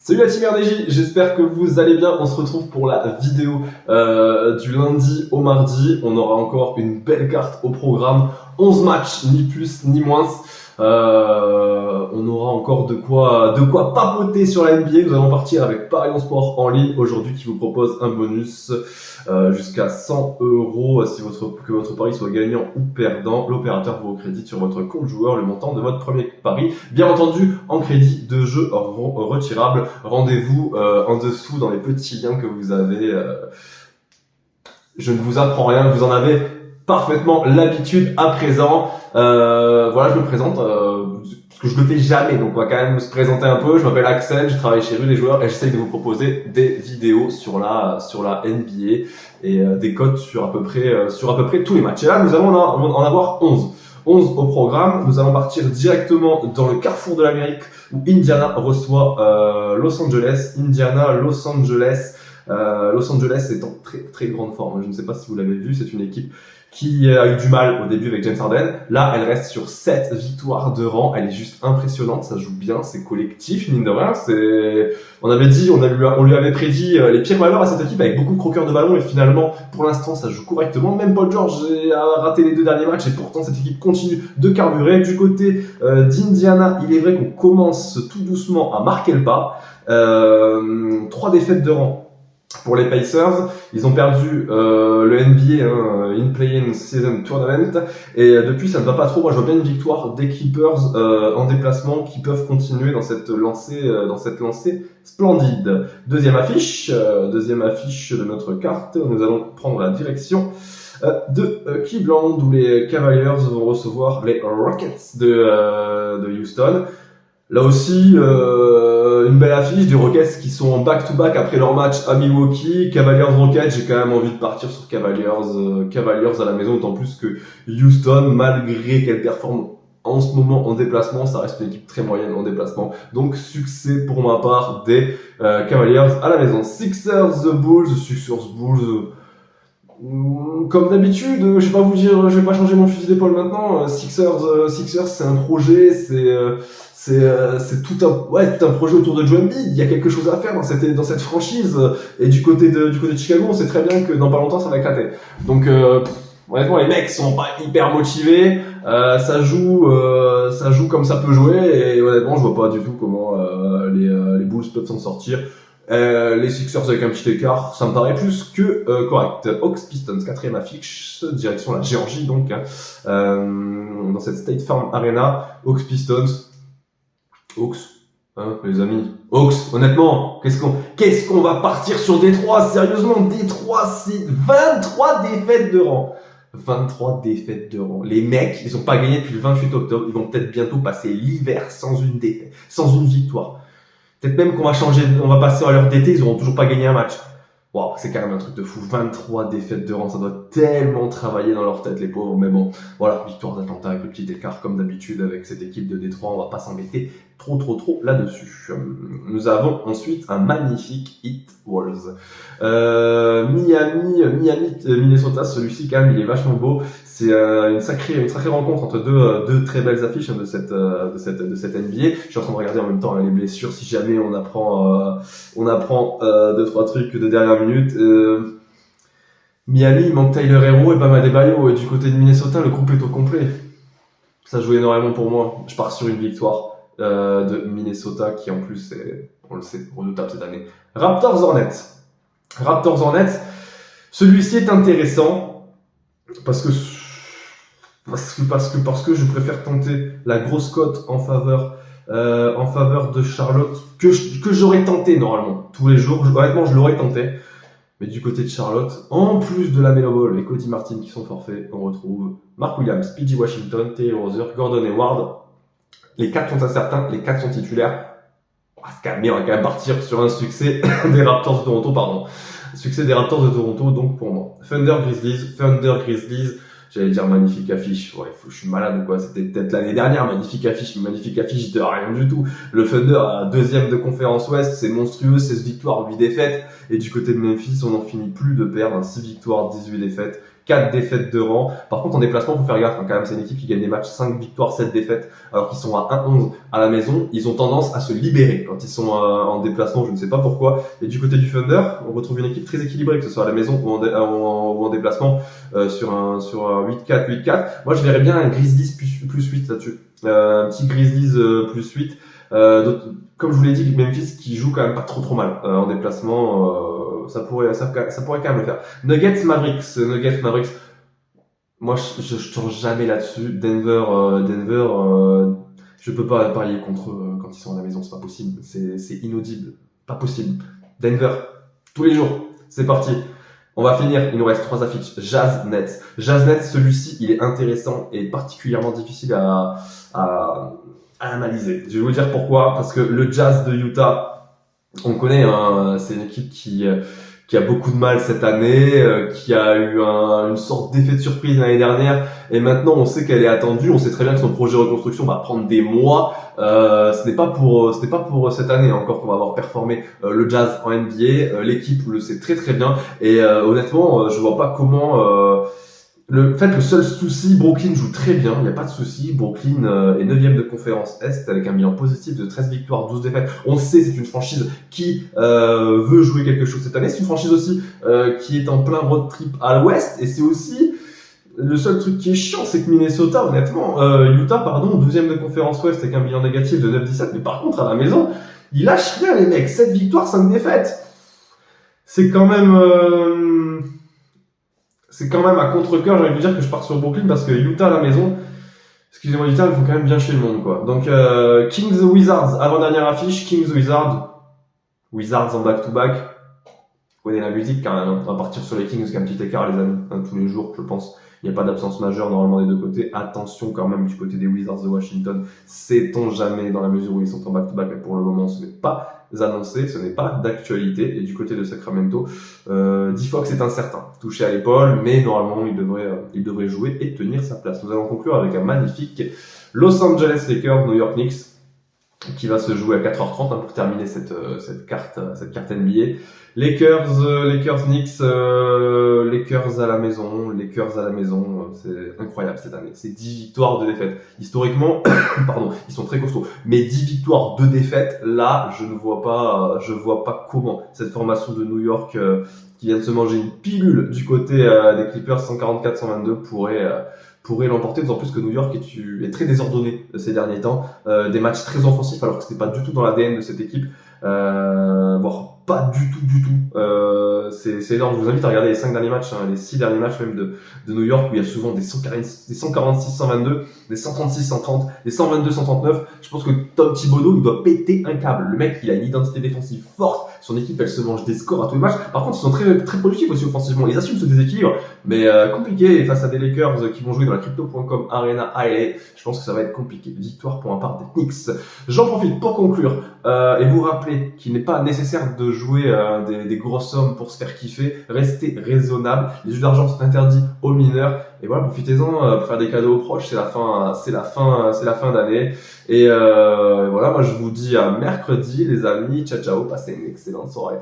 Salut la team RDJ, j'espère que vous allez bien. On se retrouve pour la vidéo du lundi au mardi. On aura encore une belle carte au programme. 11 matchs, ni plus ni moins. On aura encore de quoi papoter sur la NBA. Nous allons partir avec Parions Sport en ligne aujourd'hui qui vous propose un bonus jusqu'à 100 € si que votre pari soit gagnant ou perdant. L'opérateur vous crédite sur votre compte joueur le montant de votre premier pari, bien entendu en crédit de jeu retirable. Rendez-vous en dessous dans les petits liens que vous avez. Je ne vous apprends rien, vous en avez parfaitement l'habitude à présent. Voilà, je me présente parce que je le fais jamais, donc on va quand même se présenter un peu. Je m'appelle Axel, je travaille chez Rue des Joueurs et j'essaye de vous proposer des vidéos sur la NBA et des cotes sur à peu près tous les matchs. Et là, nous allons en avoir 11 au programme. Nous allons partir directement dans le carrefour de l'Amérique où Indiana reçoit Los Angeles. Los Angeles est en très très grande forme. Je ne sais pas si vous l'avez vu, c'est une équipe qui a eu du mal au début avec James Harden. Là, elle reste sur 7 victoires de rang. Elle est juste impressionnante, ça joue bien, c'est collectif, mine de rien. On lui avait prédit les pires malheurs à cette équipe avec beaucoup de croqueurs de ballon et finalement, pour l'instant, ça joue correctement. Même Paul George a raté les 2 derniers matchs et pourtant cette équipe continue de carburer. Du côté d'Indiana, il est vrai qu'on commence tout doucement à marquer le pas. 3 défaites de rang pour les Pacers. Ils ont perdu le NBA In Play-In Season Tournament et depuis ça ne va pas trop. Moi je vois bien une victoire des Clippers en déplacement qui peuvent continuer dans cette lancée splendide. Deuxième affiche de notre carte. Nous allons prendre la direction de Cleveland où les Cavaliers vont recevoir les Rockets de Houston. Là aussi, une belle affiche des Rockets qui sont en back-to-back après leur match à Milwaukee. Cavaliers-Rockets, j'ai quand même envie de partir sur Cavaliers à la maison, d'autant plus que Houston, malgré qu'elle performe en ce moment en déplacement, ça reste une équipe très moyenne en déplacement. Donc, succès pour ma part des Cavaliers à la maison. Sixers Bulls. Comme d'habitude, je vais pas changer mon fusil d'épaule maintenant. Sixers, c'est un projet, c'est tout un projet autour de Joel Embiid. Il y a quelque chose à faire dans cette franchise. Et du côté de Chicago, on sait très bien que dans pas longtemps, ça va éclater. Donc, honnêtement, les mecs sont pas hyper motivés. Ça joue comme ça peut jouer. Et honnêtement, je vois pas du tout comment les Bulls peuvent s'en sortir. Les Sixers avec un petit écart, ça me paraît plus que correct. Hawks Pistons, 4e affiche, direction la Géorgie donc, dans cette State Farm Arena. Hawks Pistons, les amis, Hawks, honnêtement, qu'est-ce qu'on va partir sur Détroit, sérieusement, Détroit, c'est 23 défaites de rang. 23 défaites de rang. Les mecs, ils ont pas gagné depuis le 28 octobre, ils vont peut-être bientôt passer l'hiver sans une défaite, sans une victoire. Peut-être même qu'on va passer à l'heure d'été, ils auront toujours pas gagné un match. Waouh, c'est quand même un truc de fou. 23 défaites de rang, ça doit tellement travailler dans leur tête, les pauvres. Mais bon, voilà, victoire d'Atlanta avec le petit écart, comme d'habitude avec cette équipe de Détroit. On va pas s'embêter trop là-dessus. Nous avons ensuite un magnifique Heat Wolves. Miami, Minnesota, celui-ci quand même, il est vachement beau. C'est une sacrée rencontre entre deux très belles affiches de cette NBA. Je suis en train de regarder en même temps les blessures, si jamais on apprend 2-3 trucs de dernière minute. Miami, il manque Tyler Herro et Bam Adebayo, et du côté de Minnesota, le groupe est au complet. Ça joue énormément pour moi. Je pars sur une victoire de Minnesota qui en plus est, on le sait, redoutable cette année. Raptors Hornets. Celui-ci est intéressant parce que je préfère tenter la grosse cote en faveur de Charlotte que j'aurais tenté normalement tous les jours. Honnêtement, je l'aurais tenté. Mais du côté de Charlotte, en plus de la Melo Ball et Cody Martin qui sont forfaits, on retrouve Mark Williams, PG Washington, Terry Rozier, Gordon Hayward. Les 4 sont incertains, les 4 sont titulaires. On va quand même partir sur un succès des Raptors de Toronto, Succès des Raptors de Toronto, donc pour moi. Thunder Grizzlies, j'allais dire magnifique affiche. Ouais, je suis malade ou quoi. C'était peut-être l'année dernière, magnifique affiche de rien du tout. Le Thunder à 2e de conférence Ouest, c'est monstrueux, 16 victoires, 8 défaites. Et du côté de Memphis, on n'en finit plus de perdre. 6 victoires, 18 défaites. 4 défaites de rang. Par contre, en déplacement, faut faire gaffe, hein, quand même, c'est une équipe qui gagne des matchs 5 victoires, 7 défaites, alors qu'ils sont à 1-11 à la maison. Ils ont tendance à se libérer quand ils sont en déplacement, je ne sais pas pourquoi. Et du côté du Thunder, on retrouve une équipe très équilibrée, que ce soit à la maison ou en déplacement, sur un 8-4, 8-4. Moi, je verrais bien un Grizzlies plus 8 là-dessus. Un petit Grizzlies plus 8. Comme je vous l'ai dit, Memphis qui joue quand même pas trop mal en déplacement, ça pourrait quand même le faire. Nuggets Mavericks. Moi, je change jamais là-dessus. Denver, je peux pas parier contre eux quand ils sont à la maison, c'est pas possible. C'est inaudible, pas possible. Denver, tous les jours, c'est parti. On va finir, il nous reste 3 affiches. Jazz Nets, celui-ci, il est intéressant et particulièrement difficile à analyser. Je vais vous dire pourquoi, parce que le Jazz de Utah, on connaît, hein, c'est une équipe qui a beaucoup de mal cette année, qui a eu une sorte d'effet de surprise l'année dernière, et maintenant on sait qu'elle est attendue. On sait très bien que son projet de reconstruction va prendre des mois. Ce n'est pas pour cette année encore qu'on va avoir performé le Jazz en NBA. L'équipe le sait très très bien, et honnêtement, je vois pas comment. Le seul souci, Brooklyn joue très bien, il n'y a pas de souci. Brooklyn est 9e de conférence Est avec un bilan positif de 13 victoires, 12 défaites. On sait, c'est une franchise qui veut jouer quelque chose cette année. C'est une franchise aussi qui est en plein road trip à l'Ouest, et c'est aussi le seul truc qui est chiant, c'est que Minnesota, honnêtement, Utah, 12e de conférence Ouest avec un bilan négatif de 9-17, mais par contre à la maison, ils lâchent rien les mecs, 7 victoires, 5 défaites. C'est quand même à contre-cœur, j'ai envie de dire que je pars sur Brooklyn, parce que Utah à la maison, excusez-moi du terme, il faut quand même bien chez le monde, quoi. Donc, Kings Wizards, avant-dernière affiche, Kings Wizards en back-to-back. Vous connaissez la musique quand même, hein. On va partir sur les Kings, qu'un petit écart, les amis, hein, tous les jours, je pense. Il n'y a pas d'absence majeure normalement des deux côtés. Attention quand même du côté des Wizards de Washington. Sait-on jamais, dans la mesure où ils sont en back-to-back, mais pour le moment, ce n'est pas annoncé, ce n'est pas d'actualité. Et du côté de Sacramento, 10 fois que c'est incertain. Touché à l'épaule, mais normalement, il devrait jouer et tenir sa place. Nous allons conclure avec un magnifique Los Angeles Lakers, New York Knicks, qui va se jouer à 4h30 hein, pour terminer cette carte NBA. Lakers Knicks, Lakers à la maison, c'est incroyable cette année. C'est 10 victoires, 2 défaites. Historiquement, ils sont très costauds. Mais 10 victoires, 2 défaites, là, je vois pas comment cette formation de New York qui vient de se manger une pilule du côté des Clippers 144-122 pourrait l'emporter, d'autant plus que New York est très désordonné ces derniers temps, des matchs très offensifs alors que c'était pas du tout dans l'ADN de cette équipe, voire pas du tout. C'est énorme. Je vous invite à regarder les 5 derniers matchs, hein, les 6 derniers matchs même de New York, où il y a souvent des 146-122, des 136-130, des 122-139. Je pense que Tom Thibodeau, il doit péter un câble. Le mec, il a une identité défensive forte. Son équipe, elle se mange des scores à tous les matchs. Par contre, ils sont très, très productifs aussi offensivement. Ils assument ce déséquilibre, mais compliqué face à des Lakers qui vont jouer dans la Crypto.com Arena à LA. Je pense que ça va être compliqué. Victoire pour un part des Knicks. J'en profite pour conclure et vous rappeler qu'il n'est pas nécessaire de jouer des grosses sommes pour se faire kiffer. Restez raisonnable. Les jeux d'argent sont interdits aux mineurs. Et voilà, profitez-en pour faire des cadeaux aux proches. C'est la fin d'année. Et voilà, moi je vous dis à mercredi, les amis. Ciao, ciao. Passez une excellente soirée.